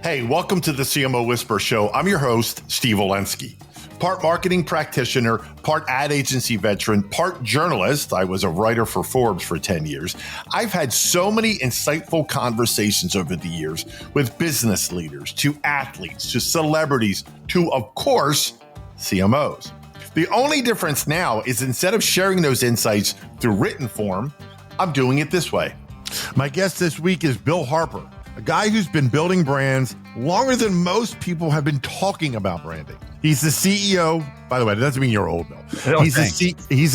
Hey, welcome to the CMO Whisper Show. I'm your host, Steve Olensky. Part marketing practitioner, part ad agency veteran, part journalist. I was a writer for Forbes for 10 years. I've had so many insightful conversations over the years with business leaders, to athletes, to celebrities, to, of course, CMOs. The only difference now is instead of sharing those insights through written form, I'm doing it this way. My guest this week is Bill Harper, a guy who's been building brands longer than most people have been talking about branding. He's the CEO. By the way, that doesn't mean you're old, Bill. He's the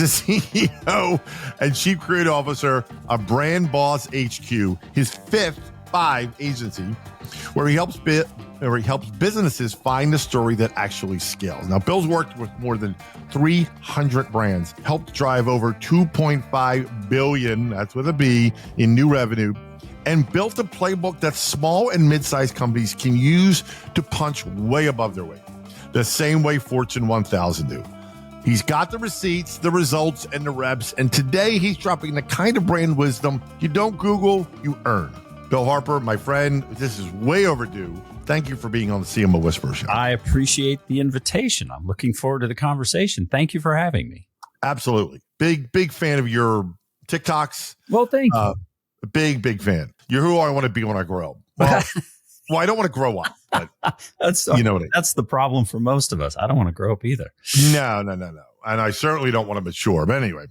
CEO and Chief Creative Officer of BrandBossHQ, his fifth agency, where he helps businesses find the story that actually scales. Now, Bill's worked with more than 300 brands, helped drive over $2.5 billion, that's with a B, in new revenue, and built a playbook that small and mid-sized companies can use to punch way above their weight, the same way Fortune 1000 do. He's got the receipts, the results, and the reps, and today he's dropping the kind of brand wisdom you don't Google, you earn. Bill Harper, my friend, this is way overdue. Thank you for being on the CMO Whisper Show. I appreciate the invitation. I'm looking forward to the conversation. Thank you for having me. Absolutely. Big fan of your TikToks. Well, thank you. Big fan. You're who I want to be when I grow up. Well, I don't want to grow up. But that's the problem for most of us. I don't want to grow up either. No. And I certainly don't want to mature. But anyway,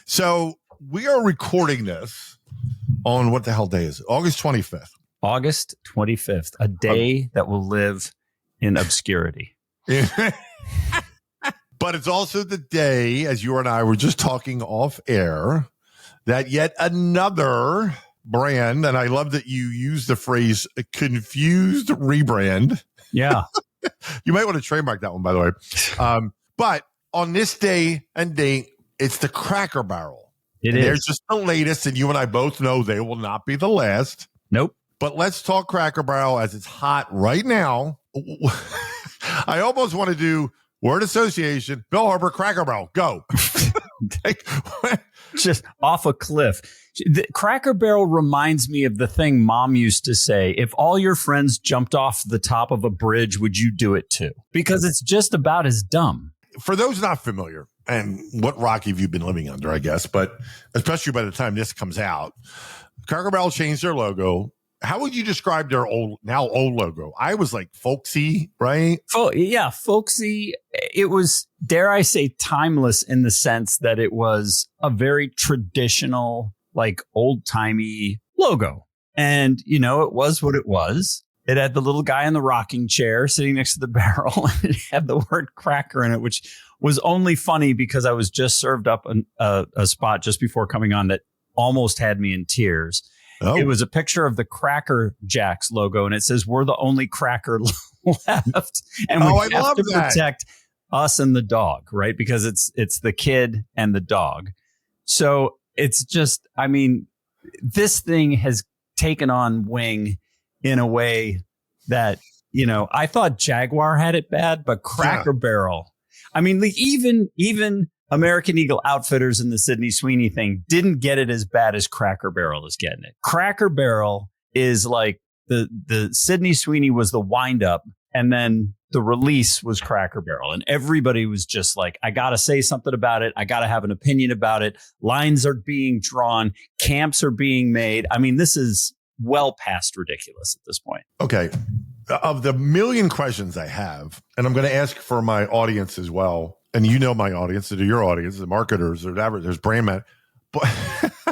so we are recording this on what the hell day is it? August 25th. August 25th, a day that will live in obscurity. But it's also the day, as you and I were just talking off air, that yet another brand, and I love that you use the phrase confused rebrand. Yeah. You might want to trademark that one, by the way. But on this day and date, it's the Cracker Barrel. They're just the latest, and you and I both know they will not be the last. Nope. But let's talk Cracker Barrel as it's hot right now. I almost want to do word association, Bill Harper, Cracker Barrel, go. Just off a cliff. The Cracker Barrel reminds me of the thing Mom used to say, if all your friends jumped off the top of a bridge, would you do it too? Because it's just about as dumb. For those not familiar, and what rock have you been living under, I guess, but especially by the time this comes out, Cracker Barrel changed their logo. How would you describe their old logo? I was like folksy, right? Oh, yeah, folksy. It was, dare I say, timeless in the sense that it was a very traditional, like old-timey logo. And, you know, it was what it was. It had the little guy in the rocking chair sitting next to the barrel, and it had the word cracker in it, which was only funny because I was just served up a spot just before coming on that almost had me in tears. Oh. It was a picture of the Cracker Jacks logo, and it says, we're the only cracker left. And we have to protect us and the dog, right? Because it's the kid and the dog. So it's just, I mean, this thing has taken on wing in a way that, you know, I thought Jaguar had it bad, but Cracker Barrel, I mean, like even American Eagle Outfitters and the Sydney Sweeney thing didn't get it as bad as Cracker Barrel is getting it. Cracker Barrel is like the Sydney Sweeney was the wind up, and then the release was Cracker Barrel. And everybody was just like, I got to say something about it. I got to have an opinion about it. Lines are being drawn. Camps are being made. I mean, this is well past ridiculous at this point. Okay. Of the million questions I have, and I'm going to ask for my audience as well, and you know my audience, or your audience, the marketers or whatever, there's brand man. But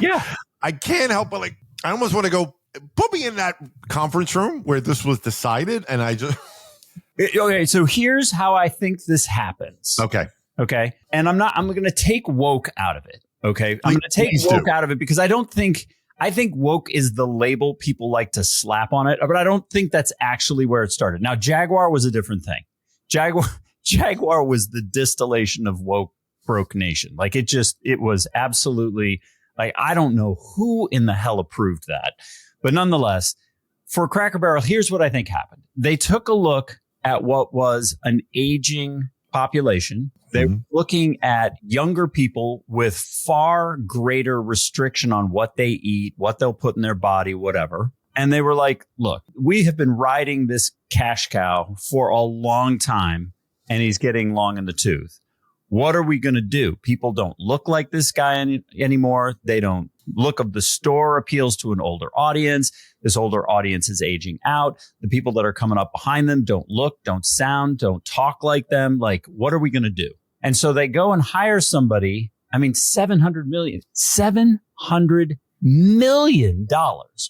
yeah, I can't help but like, I almost want to go, put me in that conference room where this was decided. And I just... Okay, so here's how I think this happens. Okay. And I'm going to take woke out of it. Okay. I'm going to take woke out of it because I think woke is the label people like to slap on it, but I don't think that's actually where it started. Now, Jaguar was a different thing. Jaguar was the distillation of woke broke nation. Like it was absolutely like, I don't know who in the hell approved that, but nonetheless, for Cracker Barrel, here's what I think happened. They took a look at what was an aging population. They're looking at younger people with far greater restriction on what they eat, what they'll put in their body, whatever. And they were like, look, we have been riding this cash cow for a long time, and he's getting long in the tooth. What are we going to do? People don't look like this guy anymore. They don't. Look of the store appeals to an older audience. This older audience is aging out. The people that are coming up behind them don't look, don't sound, don't talk like them. Like, what are we going to do? And so they go and hire somebody. I mean, $700 million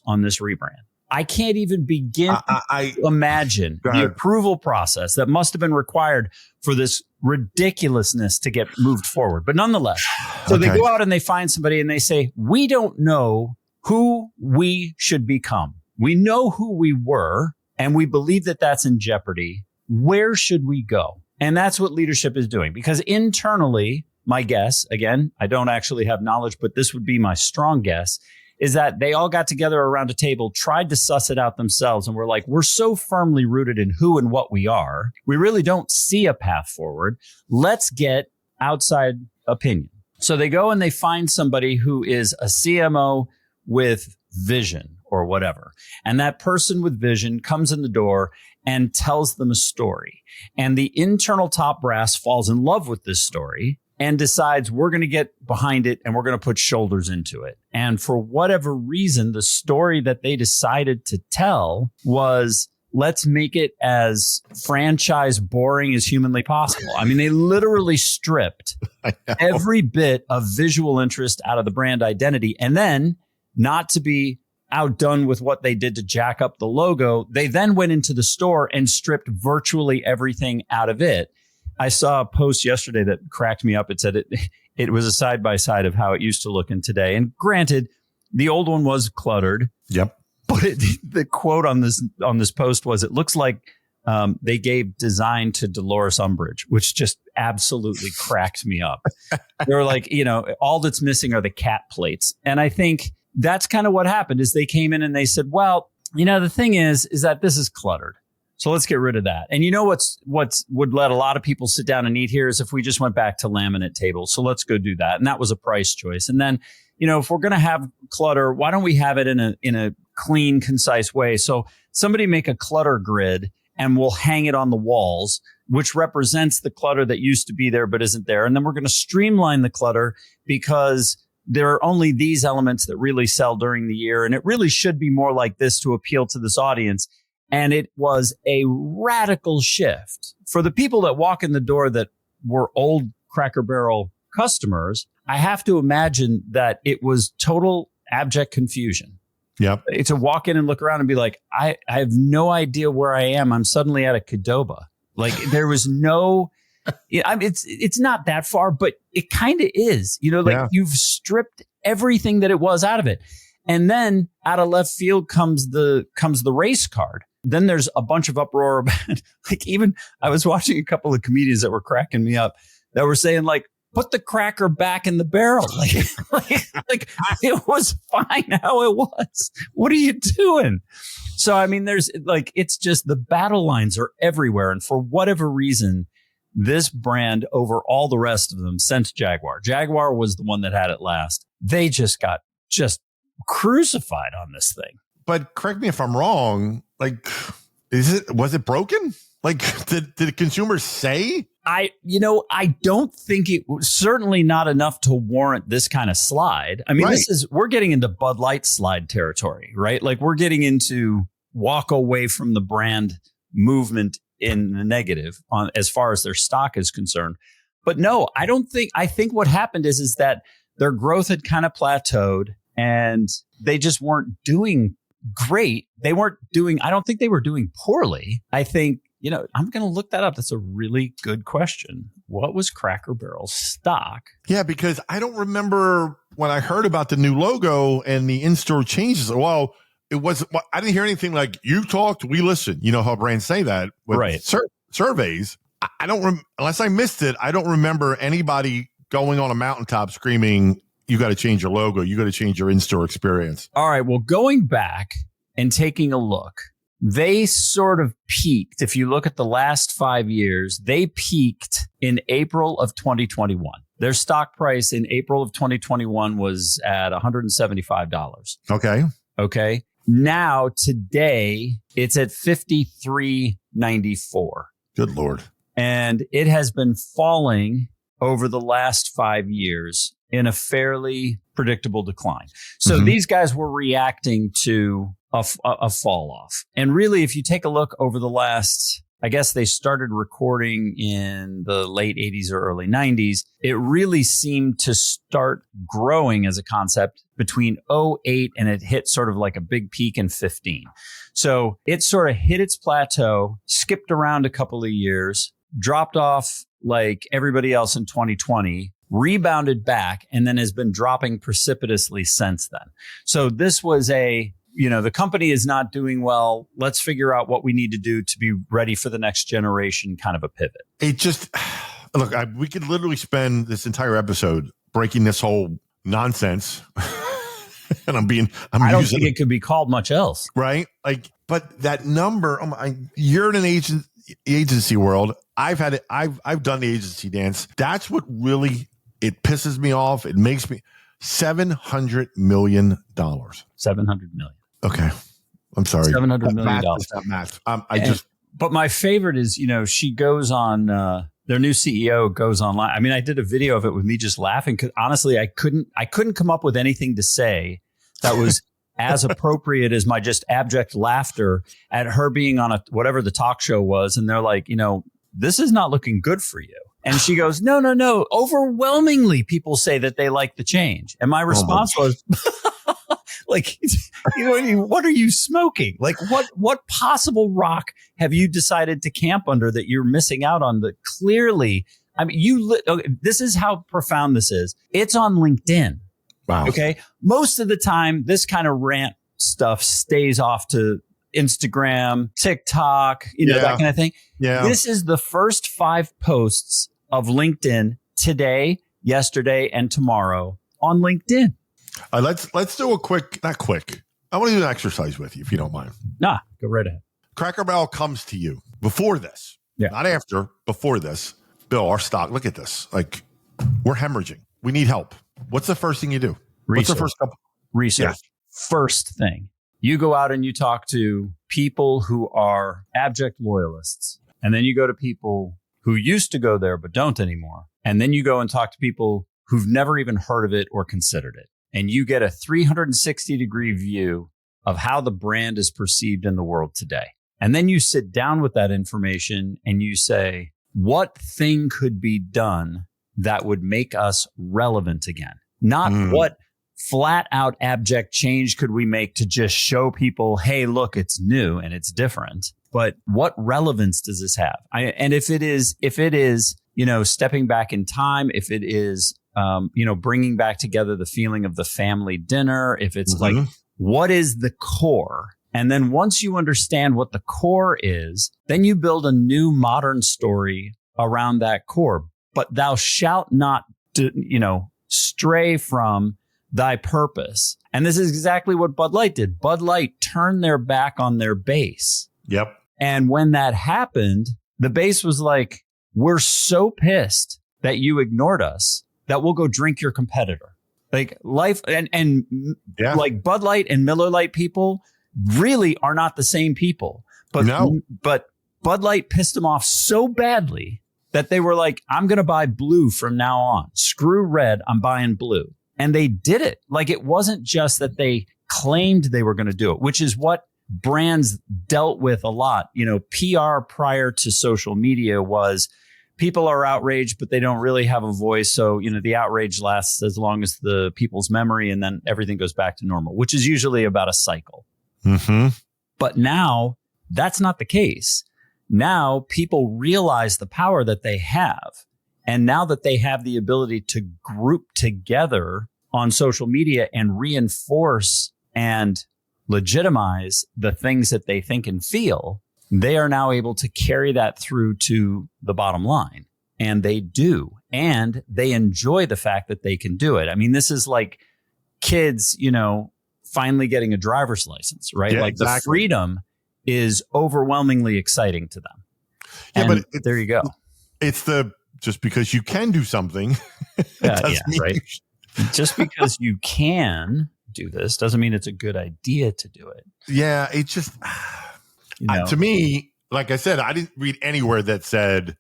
on this rebrand. I can't even begin to imagine the approval process that must have been required for this ridiculousness to get moved forward. But nonetheless, so they go out and they find somebody and they say, we don't know who we should become. We know who we were, and we believe that that's in jeopardy. Where should we go? And that's what leadership is doing. Because internally, my guess, again, I don't actually have knowledge, but this would be my strong guess, is that they all got together around a table, tried to suss it out themselves, and were like, we're so firmly rooted in who and what we are. We really don't see a path forward. Let's get outside opinion. So they go and they find somebody who is a CMO with vision or whatever. And that person with vision comes in the door and tells them a story. And the internal top brass falls in love with this story and decides we're going to get behind it and we're going to put shoulders into it. And for whatever reason, the story that they decided to tell was, let's make it as franchise boring as humanly possible. I mean, they literally stripped every bit of visual interest out of the brand identity. And then, not to be outdone with what they did to jack up the logo, they then went into the store and stripped virtually everything out of it. I saw a post yesterday that cracked me up. It said it was a side by side of how it used to look in today. And granted, the old one was cluttered. Yep. But the quote on this post was, it looks like they gave design to Dolores Umbridge, which just absolutely cracked me up. They were like, all that's missing are the cat plates. And I think that's kind of what happened is they came in and they said, well, the thing is that this is cluttered. So let's get rid of that. And what's would let a lot of people sit down and eat here is if we just went back to laminate tables. So let's go do that. And that was a price choice. And then, if we're going to have clutter, why don't we have it in a clean, concise way? So somebody make a clutter grid and we'll hang it on the walls, which represents the clutter that used to be there but isn't there. And then we're going to streamline the clutter because there are only these elements that really sell during the year. And it really should be more like this to appeal to this audience. And it was a radical shift for the people that walk in the door that were old Cracker Barrel customers. I have to imagine that it was total abject confusion. Yep. To walk in and look around and be like, I have no idea where I am. I'm suddenly at a Qdoba. Like there was no, it's not that far, but it kind of is, you've stripped everything that it was out of it. And then out of left field comes the race card. Then there's a bunch of uproar about, even I was watching a couple of comedians that were cracking me up that were saying put the cracker back in the barrel. Like it was fine how it was. What are you doing? So, I mean, there's it's just the battle lines are everywhere. And for whatever reason, this brand over all the rest of them sent Jaguar. Jaguar was the one that had it last. They just got crucified on this thing. But correct me if I'm wrong. Was it broken? Did the consumers say? I don't think it was certainly not enough to warrant this kind of slide. I mean, right. We're getting into Bud Light slide territory, right? Like we're getting into walk away from the brand movement in the negative on as far as their stock is concerned. But no, I think what happened is that their growth had kind of plateaued and they just weren't doing great. I don't think they were doing poorly. I think, I'm going to look that up. That's a really good question. What was Cracker Barrel's stock? Yeah, because I don't remember when I heard about the new logo and the in-store changes. Well, I didn't hear anything like you talked, we listened. You know how brands say that with right. Surveys. I don't unless I missed it. I don't remember anybody going on a mountaintop screaming, you got to change your logo. You got to change your in-store experience. All right. Well, going back and taking a look, they sort of peaked. If you look at the last 5 years, they peaked in April of 2021. Their stock price in April of 2021 was at $175. Okay. Now, today, it's at 53.94. Good Lord. And it has been falling over the last 5 years in a fairly predictable decline. So these guys were reacting to a fall off. And really, if you take a look over the last, I guess they started recording in the late 80s or early 90s, it really seemed to start growing as a concept between 08 and it hit sort of like a big peak in 15. So it sort of hit its plateau, skipped around a couple of years, dropped off like everybody else in 2020, rebounded back, and then has been dropping precipitously since then. So this was the company is not doing well. Let's figure out what we need to do to be ready for the next generation, kind of a pivot. It just, look, we could literally spend this entire episode breaking this whole nonsense. And I don't think it could be called much else. Right? But that number, you're in an agency world. I've done the agency dance. That's what really, it pisses me off. It makes me $700 million. 700 million. Okay. I'm sorry. $700 million. Not math. But my favorite is, she goes on, their new CEO goes online. I mean, I did a video of it with me just laughing because honestly, I couldn't come up with anything to say that was as appropriate as my just abject laughter at her being on whatever the talk show was. And they're like, this is not looking good for you. And she goes, no. Overwhelmingly, people say that they like the change. And my response was, like, what are you smoking? Like, what possible rock have you decided to camp under that you're missing out on? That clearly, I mean, this is how profound this is. It's on LinkedIn. Wow. Okay. Most of the time, this kind of rant stuff stays off to Instagram, TikTok, that kind of thing. Yeah. This is the first 5 posts of LinkedIn today, yesterday, and tomorrow on LinkedIn. Let's do not quick. I want to do an exercise with you, if you don't mind. Nah, go right ahead. Cracker Barrel comes to you before this. Yeah. Not after, before this. Bill, our stock, look at this. Like, we're hemorrhaging. We need help. What's the first thing you do? Research. What's the first couple? Research. Yeah. First thing. You go out and you talk to people who are abject loyalists. And then you go to people who used to go there but don't anymore. And then you go and talk to people who've never even heard of it or considered it. And you get a 360-degree view of how the brand is perceived in the world today. And then you sit down with that information and you say, what thing could be done that would make us relevant again? Not what flat out abject change could we make to just show people, hey, look, it's new and it's different. But what relevance does this have? And if it is, stepping back in time, if it is, bringing back together the feeling of the family dinner, if it's like, what is the core? And then once you understand what the core is, then you build a new modern story around that core. But thou shalt not, stray from thy purpose. And this is exactly what Bud Light did. Bud Light turned their back on their base. Yep. And when that happened, the base was like, we're so pissed that you ignored us that we'll go drink your competitor. Like life and like Bud Light and Miller Lite people really are not the same people. But Bud Light pissed them off so badly that they were like, I'm going to buy blue from now on. Screw red. I'm buying blue. And they did it. Like, it wasn't just that they claimed they were going to do it, which is what brands dealt with a lot. PR prior to social media was people are outraged, but they don't really have a voice. So, the outrage lasts as long as the people's memory, and then everything goes back to normal, which is usually about a cycle. But now that's not the case. Now people realize the power that they have. And now that they have the ability to group together on social media and reinforce and legitimize the things that they think and feel, they are now able to carry that through to the bottom line. And they do. And they enjoy the fact that they can do it. I mean, this is like kids, finally getting a driver's license, right? Yeah, like exactly. The freedom is overwhelmingly exciting to them. Yeah, and but there you go. It's just because you can do something. Right. Just because you can do this. Doesn't mean it's a good idea to do it. Yeah, it just, to me, like I said, I didn't read anywhere that said,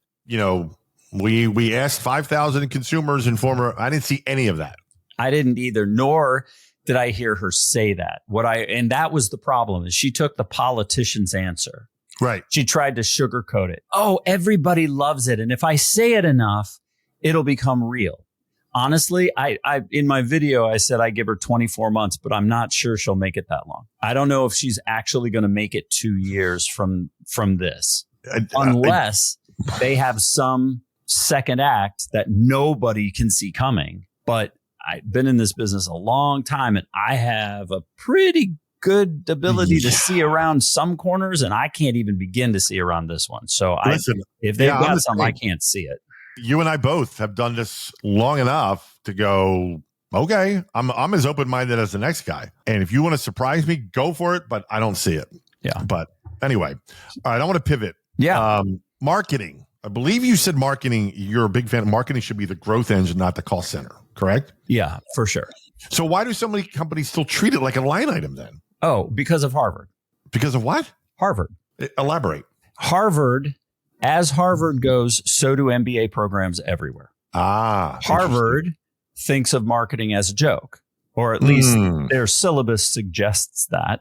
we asked 5,000 consumers and I didn't see any of that. I didn't either, nor did I hear her say that. And that was the problem, is she took the politician's answer. Right. She tried to sugarcoat it. Oh, everybody loves it. And if I say it enough, it'll become real. Honestly, I in my video, I said I give her 24 months, but I'm not sure she'll make it that long. I don't know if she's actually going to make it 2 years from this, unless they have some second act that nobody can see coming. But I've been in this business a long time, and I have a pretty good ability to see around some corners, and I can't even begin to see around this one. So if they've got some, I can't see it. You and I both have done this long enough to go, okay, I'm as open-minded as the next guy. And if you want to surprise me, go for it, but I don't see it. Yeah. But anyway, all right, I want to pivot. Yeah. Marketing. I believe you said marketing, you're a big fan of marketing should be the growth engine, not the cost center, correct? Yeah, for sure. So why do so many companies still treat it like a line item then? Oh, because of Harvard. Because of what? Harvard. Elaborate. Harvard, as Harvard goes, so do MBA programs everywhere. Harvard thinks of marketing as a joke, or at least their syllabus suggests that.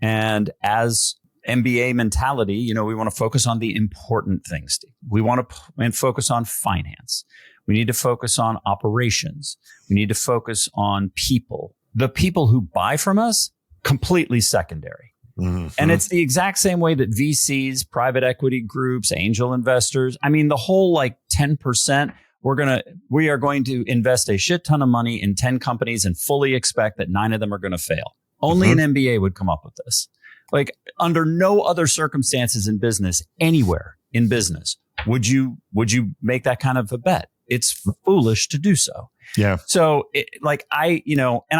And as MBA mentality, we want to focus on the important things. We want to focus on finance. We need to focus on operations. We need to focus on people. The people who buy from us, completely secondary. Mm-hmm. And it's the exact same way that VCs, private equity groups, angel investors, the whole 10%, we are going to invest a shit ton of money in 10 companies and fully expect that 9 of them are going to fail. Only an MBA would come up with this. Under no other circumstances in business, anywhere in business, would you make that kind of a bet? It's foolish to do so. Yeah. So and I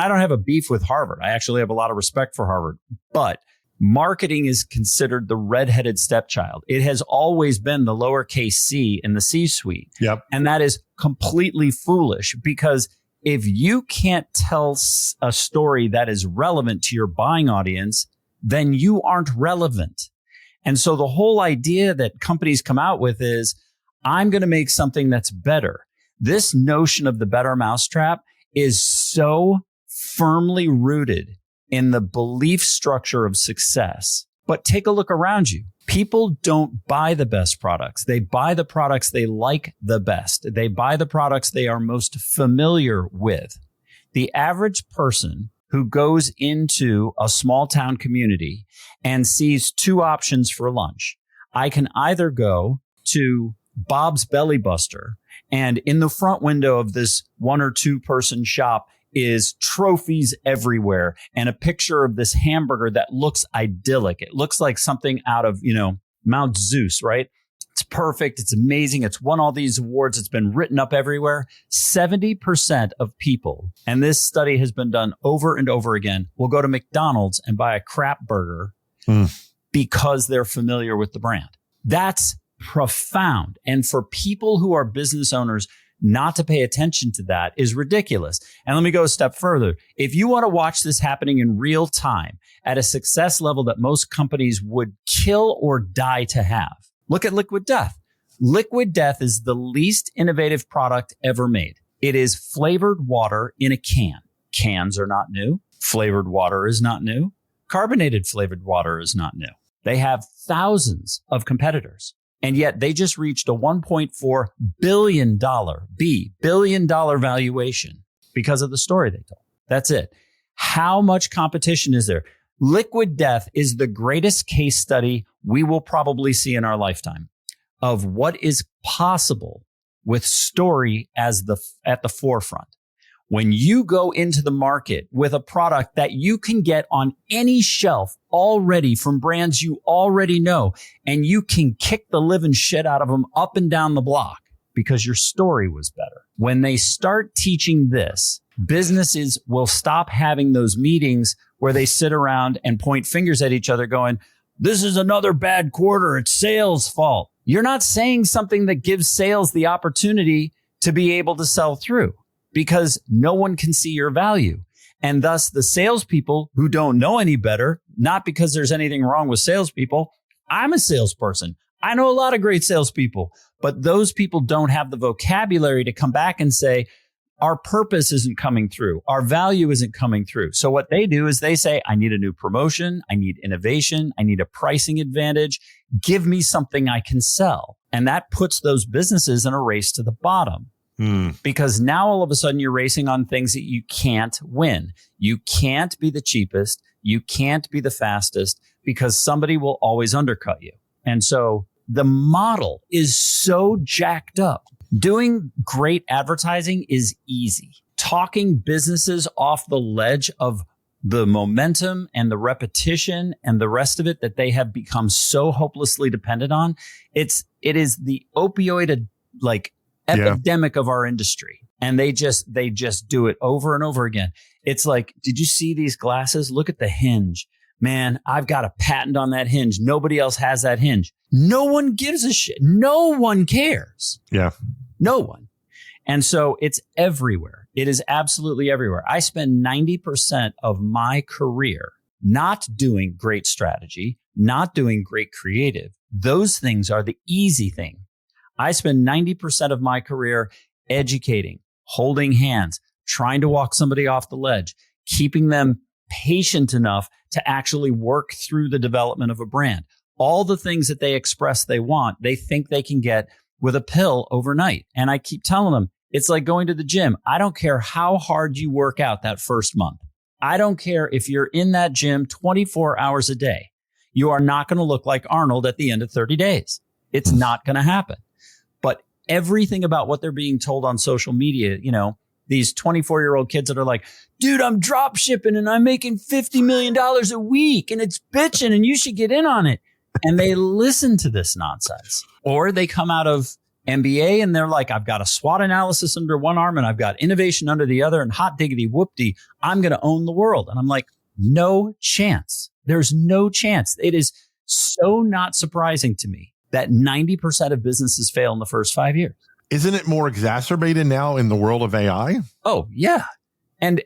don't have a beef with Harvard. I actually have a lot of respect for Harvard, but marketing is considered the redheaded stepchild. It has always been the lowercase c in the C-suite. Yep. And that is completely foolish, because if you can't tell a story that is relevant to your buying audience, then you aren't relevant. And so the whole idea that companies come out with is, I'm going to make something that's better. This notion of the better mousetrap is so firmly rooted in the belief structure of success. But take a look around you. People don't buy the best products. They buy the products they like the best. They buy the products they are most familiar with. The average person who goes into a small town community and sees 2 options for lunch. I can either go to Bob's Belly Buster, and in the front window of this 1 or 2 person shop is trophies everywhere and a picture of this hamburger that looks idyllic. It looks like something out of, Mount Zeus, right? It's perfect. It's amazing. It's won all these awards. It's been written up everywhere. 70% of people, and this study has been done over and over again, will go to McDonald's and buy a crap burger because they're familiar with the brand. That's profound. And for people who are business owners, not to pay attention to that is ridiculous. And let me go a step further. If you want to watch this happening in real time at a success level that most companies would kill or die to have, look at Liquid Death. Liquid Death is the least innovative product ever made. It is flavored water in a can. Cans are not new. Flavored water is not new. Carbonated flavored water is not new. They have thousands of competitors. And yet they just reached a $1.4 billion valuation because of the story they told. That's it. How much competition is there? Liquid Death is the greatest case study we will probably see in our lifetime of what is possible with story as at the forefront. When you go into the market with a product that you can get on any shelf already from brands you already know, and you can kick the living shit out of them up and down the block because your story was better. When they start teaching this, businesses will stop having those meetings where they sit around and point fingers at each other going, this is another bad quarter. It's sales' fault. You're not saying something that gives sales the opportunity to be able to sell through, because no one can see your value. And thus the salespeople who don't know any better, not because there's anything wrong with salespeople. I'm a salesperson. I know a lot of great salespeople, but those people don't have the vocabulary to come back and say, our purpose isn't coming through. Our value isn't coming through. So what they do is they say, I need a new promotion. I need innovation. I need a pricing advantage. Give me something I can sell. And that puts those businesses in a race to the bottom. Because now all of a sudden you're racing on things that you can't win. You can't be the cheapest. You can't be the fastest because somebody will always undercut you. And so the model is so jacked up. Doing great advertising is easy. Talking businesses off the ledge of the momentum and the repetition and the rest of it that they have become so hopelessly dependent on. It is the opioid epidemic of our industry. And they just do it over and over again. It's like, did you see these glasses? Look at the hinge. Man, I've got a patent on that hinge. Nobody else has that hinge. No one gives a shit. No one cares. Yeah. No one. And so it's everywhere. It is absolutely everywhere. I spend 90% of my career not doing great strategy, not doing great creative. Those things are the easy thing. I spend 90% of my career educating, holding hands, trying to walk somebody off the ledge, keeping them patient enough to actually work through the development of a brand. All the things that they express they want, they think they can get with a pill overnight. And I keep telling them, it's like going to the gym. I don't care how hard you work out that first month. I don't care if you're in that gym 24 hours a day. You are not going to look like Arnold at the end of 30 days. It's not going to happen. But everything about what they're being told on social media, these 24-year-old kids that are like, dude, I'm drop shipping and I'm making $50 million a week and it's bitching and you should get in on it. And they listen to this nonsense. Or they come out of MBA and they're like, I've got a SWOT analysis under one arm and I've got innovation under the other and hot diggity whoop-dee, I'm going to own the world. And I'm like, no chance. There's no chance. It is so not surprising to me that 90% of businesses fail in the first 5 years. Isn't it more exacerbated now in the world of AI? Oh, yeah. And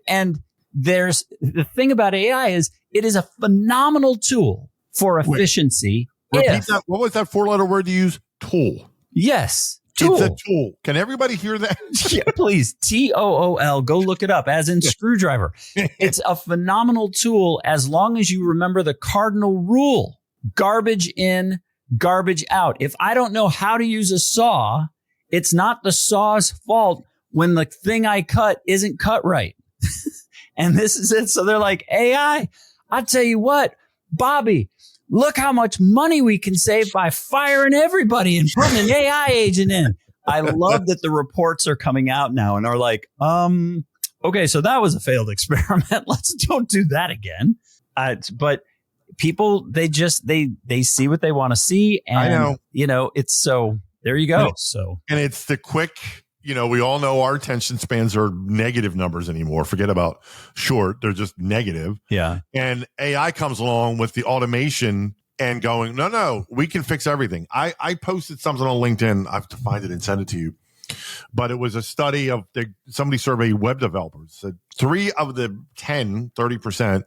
there's the thing about AI is it is a phenomenal tool for efficiency. Repeat that. What was that 4-letter word you used? Tool. Yes. Tool. It's a tool. Can everybody hear that? Yeah, please. TOOL. Go look it up, as in screwdriver. It's a phenomenal tool as long as you remember the cardinal rule. Garbage in, garbage out. If I don't know how to use a saw, it's not the saw's fault when the thing I cut isn't cut right. And this is it. So they're like, AI, I tell you what, Bobby, look how much money we can save by firing everybody and putting an AI agent in. I love that the reports are coming out now and are like, okay, so that was a failed experiment. Let's don't do that again. But people, they see what they want to see. And, I know. It's so there you go. So, and it's the quick, we all know our attention spans are negative numbers anymore. Forget about short. They're just negative. Yeah. And AI comes along with the automation and going, no, we can fix everything. I posted something on LinkedIn. I have to find it and send it to you. But it was a study of somebody surveyed web developers. Said 3 of the 30%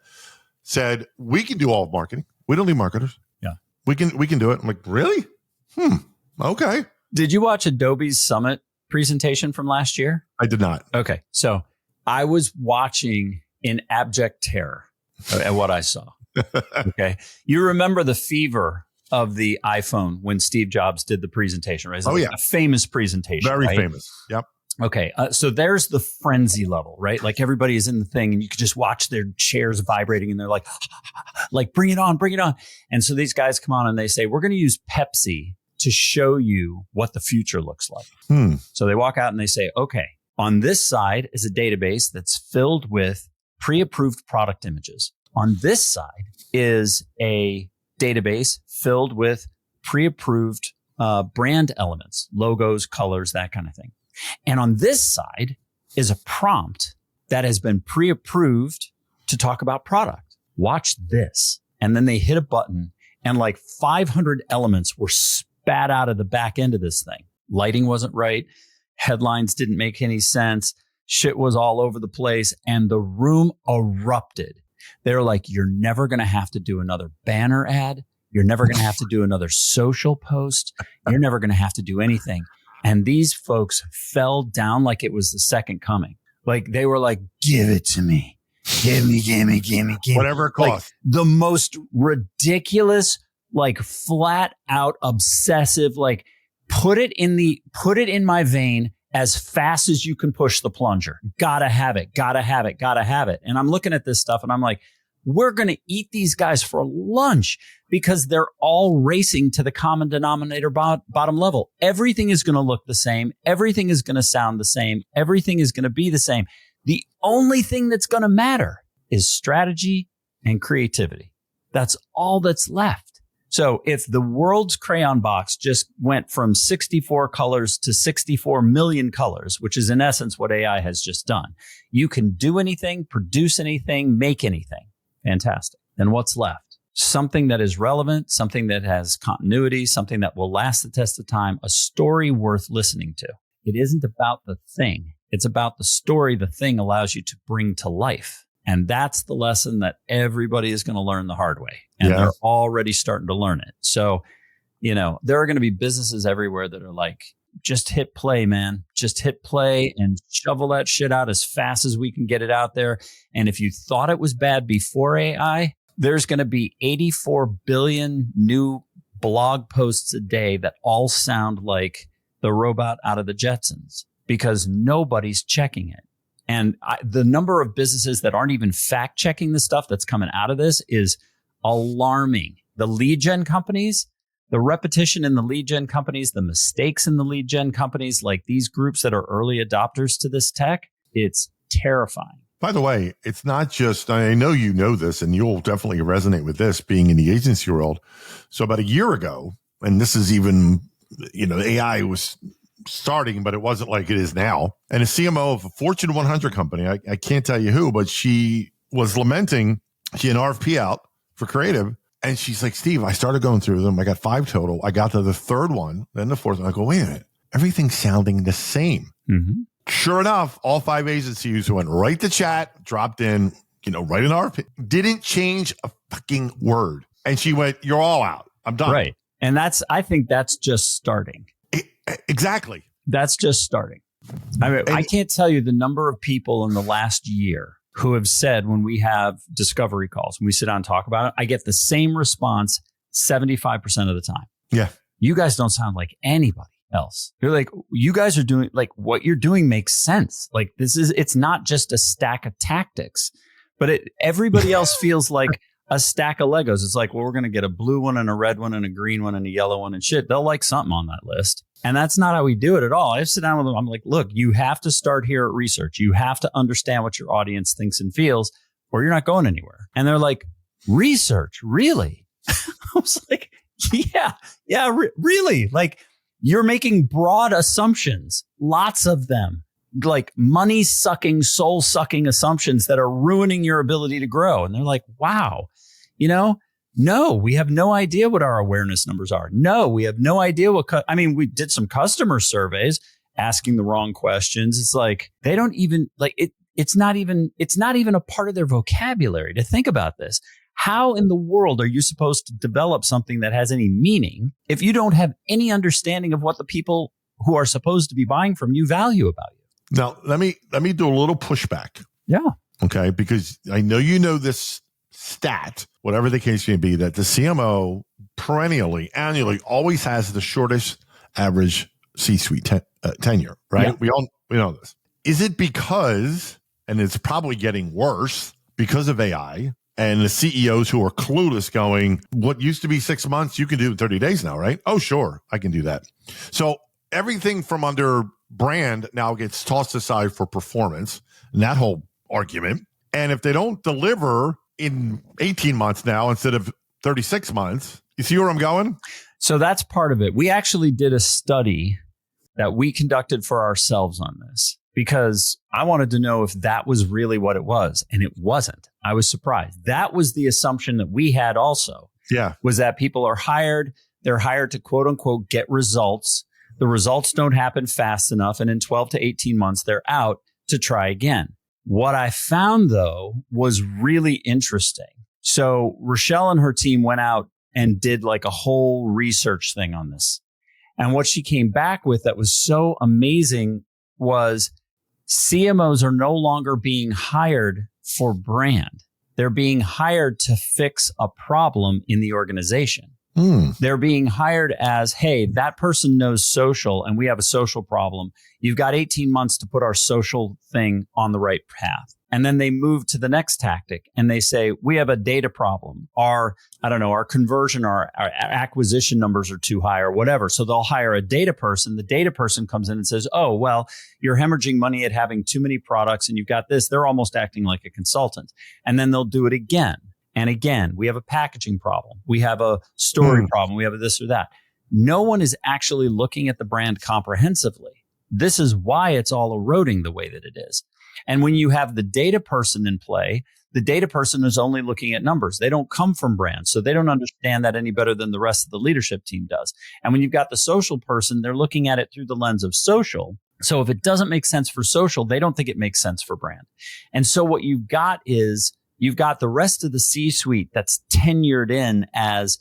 said, we can do all of marketing. We don't need marketers. Yeah. We can do it. I'm like, really? Okay. Did you watch Adobe's Summit presentation from last year? I did not. Okay. So I was watching in abject terror at what I saw. Okay. You remember the fever of the iPhone when Steve Jobs did the presentation, right? Yeah. A famous presentation. Very right? famous. Yep. Okay. So there's the frenzy level, right? Like everybody is in the thing and you could just watch their chairs vibrating and they're like, bring it on, bring it on. And so these guys come on and they say, we're going to use Pepsi to show you what the future looks like. So they walk out and they say, okay, on this side is a database that's filled with pre-approved product images. On this side is a database filled with pre-approved brand elements, logos, colors, that kind of thing. And on this side is a prompt that has been pre-approved to talk about product. Watch this. And then they hit a button and like 500 elements were spat out of the back end of this thing. Lighting wasn't right. Headlines didn't make any sense. Shit was all over the place and the room erupted. They're like, you're never going to have to do another banner ad. You're never going to have to do another social post. You're never going to have to do anything. And these folks fell down like it was the second coming. Like they were like, give it to me. Give me. Whatever it costs. Like, the most ridiculous, like flat out obsessive, like put it in my vein as fast as you can push the plunger. Gotta have it. And I'm looking at this stuff and I'm like, we're going to eat these guys for lunch because they're all racing to the common denominator bottom level. Everything is going to look the same. Everything is going to sound the same. Everything is going to be the same. The only thing that's going to matter is strategy and creativity. That's all that's left. So if the world's crayon box just went from 64 colors to 64 million colors, which is in essence what AI has just done, you can do anything, produce anything, make anything. Fantastic. Then what's left? Something that is relevant, something that has continuity, something that will last the test of time, a story worth listening to. It isn't about the thing. It's about the story the thing allows you to bring to life. And that's the lesson that everybody is going to learn the hard way. And they're already starting to learn it. So, there are going to be businesses everywhere that are like, just hit play, man. Just hit play and shovel that shit out as fast as we can get it out there. And if you thought it was bad before AI, there's going to be 84 billion new blog posts a day that all sound like the robot out of the Jetsons because nobody's checking it. And the number of businesses that aren't even fact checking the stuff that's coming out of this is alarming. The lead gen companies, the repetition in the lead gen companies, the mistakes in the lead gen companies, like these groups that are early adopters to this tech, it's terrifying. By the way, it's not just, I know you know this and you'll definitely resonate with this being in the agency world. So about a year ago, and this is even, AI was starting, but it wasn't like it is now. And a CMO of a Fortune 100 company, I can't tell you who, but she was lamenting, she had an RFP out for creative. And she's like, Steve, I started going through them. I got 5 total. I got to the third one, then the fourth one. I go, wait a minute. Everything's sounding the same. Mm-hmm. Sure enough, all 5 agencies went right to chat, dropped in, right in RFP, didn't change a fucking word. And she went, you're all out. I'm done. Right. And I think that's just starting. Exactly. That's just starting. I mean, I can't tell you the number of people in the last year who have said when we have discovery calls, when we sit down and talk about it, I get the same response 75% of the time. Yeah. You guys don't sound like anybody else. You're like, you guys are doing, like, what you're doing makes sense. Like, it's not just a stack of tactics, but everybody else feels like a stack of Legos. It's like, well, we're going to get a blue one and a red one and a green one and a yellow one and shit. They'll like something on that list. And that's not how we do it at all. I sit down with them. I'm like, look, you have to start here at research. You have to understand what your audience thinks and feels, or you're not going anywhere. And they're like, research? Really? I was like, yeah, really? Like, you're making broad assumptions, lots of them, like money sucking, soul sucking assumptions that are ruining your ability to grow. And they're like, wow, no, we have no idea what our awareness numbers are. No, we have no idea we did some customer surveys asking the wrong questions. It's like, they don't even like it. It's not even a part of their vocabulary to think about this. How in the world are you supposed to develop something that has any meaning if you don't have any understanding of what the people who are supposed to be buying from you value about you? Now, let me do a little pushback. Yeah. Okay. Because I know this stat, whatever the case may be, that the CMO perennially, annually, always has the shortest average C-suite tenure, right? Yeah. We know this. Is it because, and it's probably getting worse because of AI and the CEOs who are clueless going, what used to be 6 months, you can do in 30 days now, right? Oh, sure, I can do that. So everything from under brand now gets tossed aside for performance and that whole argument. And if they don't deliver in 18 months now instead of 36 months, you see where I'm going? So that's part of it. We actually did a study that we conducted for ourselves on this because I wanted to know if that was really what it was. And it wasn't. I was surprised. That was the assumption that we had also. Yeah. Was that people are hired. They're hired to quote unquote get results. The results don't happen fast enough. And in 12 to 18 months, they're out. to try again. What I found, though, was really interesting. So Rochelle and her team went out and did like a whole research thing on this. And what she came back with that was so amazing was CMOs are no longer being hired for brand. They're being hired to fix a problem in the organization. They're being hired as, hey, that person knows social and we have a social problem. You've got 18 months to put our social thing on the right path. And then they move to the next tactic and they say, we have a data problem. Our conversion, our acquisition numbers are too high or whatever. So they'll hire a data person. The data person comes in and says, oh, well, you're hemorrhaging money at having too many products and you've got this. They're almost acting like a consultant. And then they'll do it again. And again, we have a packaging problem. We have a story problem. We have a this or that. No one is actually looking at the brand comprehensively. This is why it's all eroding the way that it is. And when you have the data person in play, the data person is only looking at numbers. They don't come from brands, so they don't understand that any better than the rest of the leadership team does. And when you've got the social person, they're looking at it through the lens of social. So if it doesn't make sense for social, they don't think it makes sense for brand. And so what you've got is you've got the rest of the C-suite that's tenured in as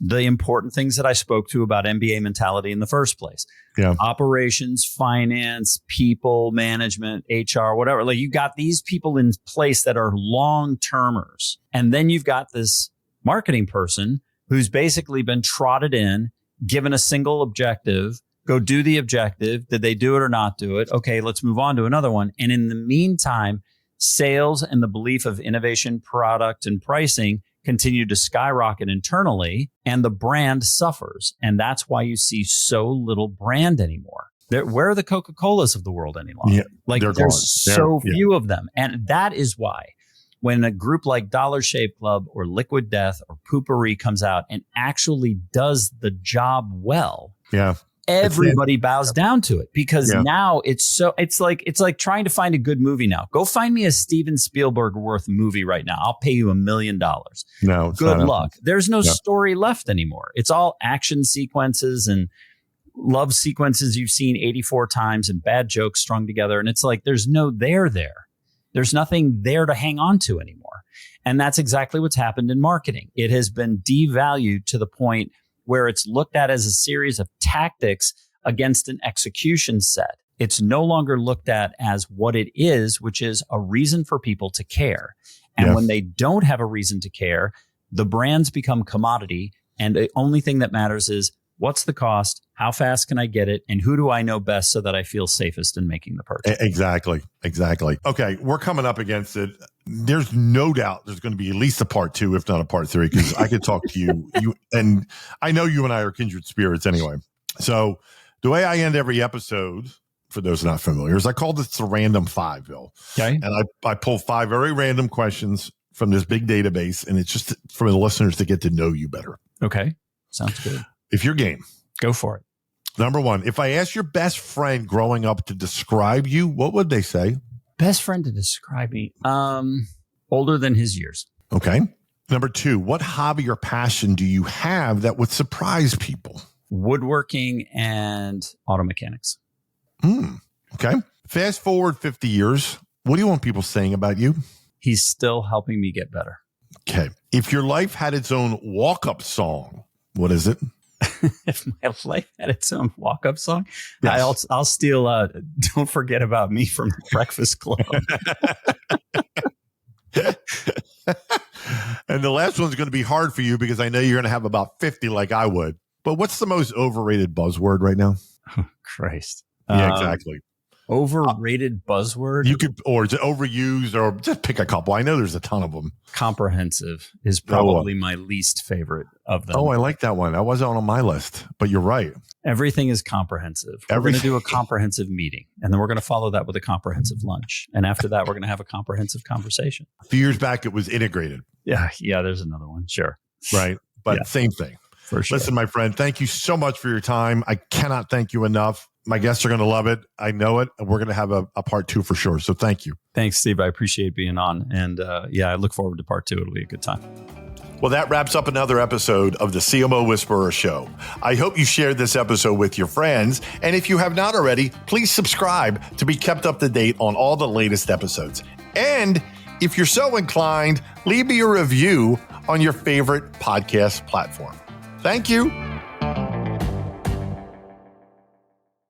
the important things that I spoke to about MBA mentality in the first place. Yeah. Operations, finance, people, management, HR, whatever. Like, you got these people in place that are long-termers. And then you've got this marketing person who's basically been trotted in, given a single objective, go do the objective. Did they do it or not do it? Okay, let's move on to another one. And in the meantime, sales and the belief of innovation, product, and pricing continue to skyrocket internally, and the brand suffers. And that's why you see so little brand anymore. Where are the Coca-Colas of the world any longer? Yeah, like, there's so few of them. And that is why when a group like Dollar Shave Club or Liquid Death or Poopery comes out and actually does the job well, everybody bows down to it, because now it's like trying to find a good movie now. Go find me a Steven Spielberg worth movie right now. I'll pay you $1 million. No, good luck. There's no story left anymore. It's all action sequences and love sequences you've seen 84 times and bad jokes strung together. And it's like, there's no there. There's nothing there to hang on to anymore. And that's exactly what's happened in marketing. It has been devalued to the point where it's looked at as a series of tactics against an execution set. It's no longer looked at as what it is, which is a reason for people to care. And when they don't have a reason to care, the brands become commodity. And the only thing that matters is, what's the cost? How fast can I get it? And who do I know best so that I feel safest in making the purchase? Exactly. Okay, we're coming up against it. There's no doubt there's going to be at least a part 2, if not a part 3, because I could talk to you, and I know you and I are kindred spirits anyway. So the way I end every episode, for those not familiar, is I call this the Random 5, Bill. Okay. And I pull 5 very random questions from this big database, and it's just for the listeners to get to know you better. Okay. Sounds good. If you're game, go for it. Number 1, if I asked your best friend growing up to describe you, what would they say? Best friend to describe me? Older than his years. Okay. Number 2, what hobby or passion do you have that would surprise people? Woodworking and auto mechanics. Okay. Fast forward 50 years. What do you want people saying about you? He's still helping me get better. Okay. If your life had its own walk-up song, what is it? If my life had its own walk-up song, yes. I'll steal Don't Forget About Me from the Breakfast Club. And the last one's going to be hard for you because I know you're going to have about 50 like I would. But what's the most overrated buzzword right now? Oh, Christ. Yeah, exactly. Overrated buzzword? You could, or overused, or just pick a couple. I know there's a ton of them. Comprehensive is probably my least favorite of them. Oh, I like that one. That wasn't on my list, but you're right. Everything is comprehensive. We're going to do a comprehensive meeting, and then we're going to follow that with a comprehensive lunch. And after that, we're going to have a comprehensive conversation. A few years back, it was integrated. Yeah, there's another one. Sure. Right. But same thing. For sure. Listen, my friend, thank you so much for your time. I cannot thank you enough. My guests are going to love it. I know it. And we're going to have a part 2 for sure. So thank you. Thanks, Steve. I appreciate being on. And I look forward to part 2. It'll be a good time. Well, that wraps up another episode of the CMO Whisperer Show. I hope you shared this episode with your friends. And if you have not already, please subscribe to be kept up to date on all the latest episodes. And if you're so inclined, leave me a review on your favorite podcast platform. Thank you.